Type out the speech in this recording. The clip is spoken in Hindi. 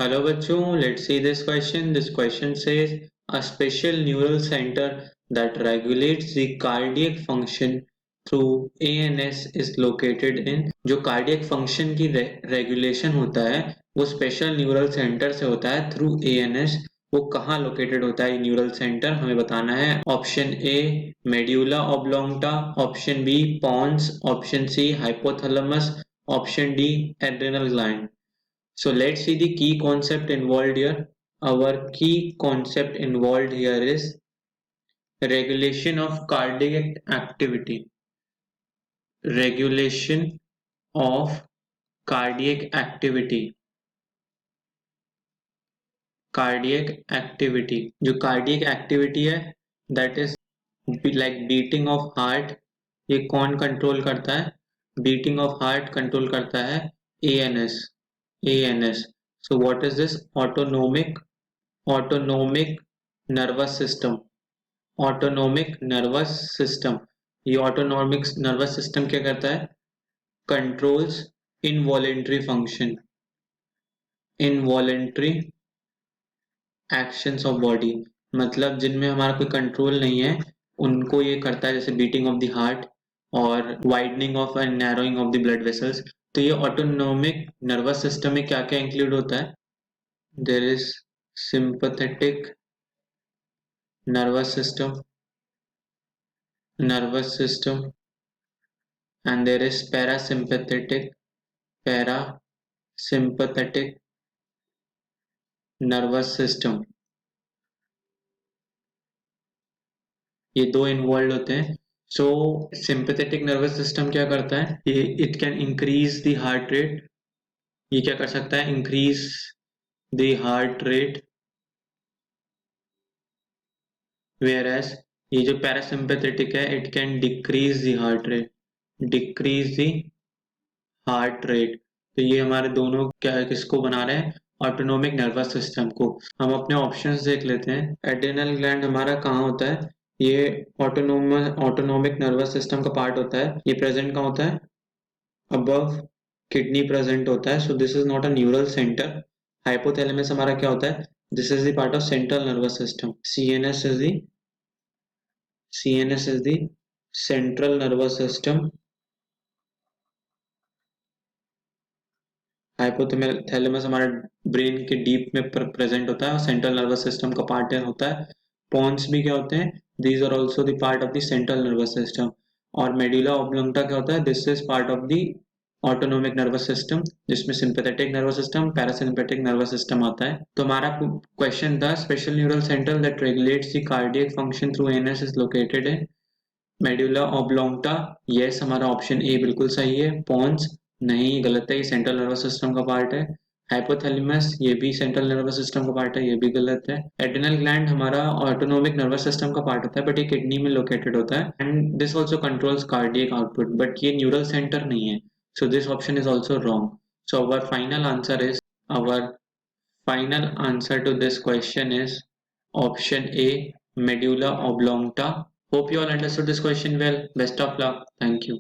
हेलो बच्चों, let's see this question. This question says a special neural center that regulates the cardiac function through ANS is located in। जो cardiac function की regulation होता है वो special neural center से होता है through ANS। वो कहाँ लोकेटेड होता है न्यूरल सेंटर हमें बताना है। Option A medulla oblongata, option B pons, option C hypothalamus, option D adrenal gland. So let's see the key concept involved here. Our key concept involved here is regulation of cardiac activity. Regulation of cardiac activity. Cardiac activity. जो cardiac activity है that is like beating of heart, ये कौन कंट्रोल करता है? Beating of heart कंट्रोल करता है ANS. ANS. So what is this? Autonomic nervous system। Autonomic nervous system. ये ऑटोनोमिक नर्वस सिस्टम क्या करता है? Controls involuntary function, involuntary actions of body. मतलब जिनमें हमारा कोई कंट्रोल नहीं है उनको ये करता है, जैसे बीटिंग ऑफ द हार्ट और widening of and narrowing of the blood vessels. तो ये ऑटोनोमिक नर्वस सिस्टम में क्या क्या इंक्लूड होता है? There is sympathetic nervous system and there is parasympathetic nervous system। ये दो इन्वॉल्व होते हैं। सो सिंपैथेटिक नर्वस सिस्टम क्या करता है? ये it can increase the heart rate. ये क्या कर सकता है? Increase the heart rate. Whereas ये जो पैरासिम्पैथेटिक है it can decrease the heart rate, decrease the heart rate. तो ये हमारे दोनों क्या किसको बना रहे हैं? ऑटोनोमिक नर्वस सिस्टम को। हम अपने ऑप्शंस देख लेते हैं। एड्रेनल ग्लैंड हमारा कहाँ होता है? ये ऑटोनोमिक नर्वस सिस्टम का पार्ट होता है। ये प्रेजेंट कहाँ होता है? अबव किडनी प्रेजेंट होता है। So this is not a neural centre. Hypothalamus हमारा क्या होता है? This is the part of central nervous system. CNS is the central nervous system। Hypothalamus हमारे ब्रेन के डीप में प्रेजेंट होता है और सेंट्रल नर्वस सिस्टम का पार्ट होता है। पॉन्स भी क्या होते हैं? These are also the part of the central nervous system. और मेडुला ऑब्लोंगटा क्या होता है? This is part of the autonomic nervous system, जिसमें sympathetic nervous system, parasympathetic nervous system आता है। तो हमारा क्वेश्चन था special neural centre that regulates the cardiac function through NS is located in medulla oblongata. Yes, हमारा ऑप्शन ए बिल्कुल सही है। पॉन्स नहीं, गलत है, ये सेंट्रल नर्वस सिस्टम का पार्ट है। हाइपोथैलेमस ये भी सेंट्रल नर्वस सिस्टम का पार्ट है, ये भी गलत है। एड्रेनल ग्लैंड हमारा ऑटोनोमिक नर्वस सिस्टम का पार्ट होता है बट ये किडनी में लोकेटेड होता है and this also controls cardiac output, but ये न्यूरल सेंटर नहीं है। So this option is also wrong. So our final answer to this question is option A, medulla oblongata। Hope you all understood this question well. Best of luck. Thank you.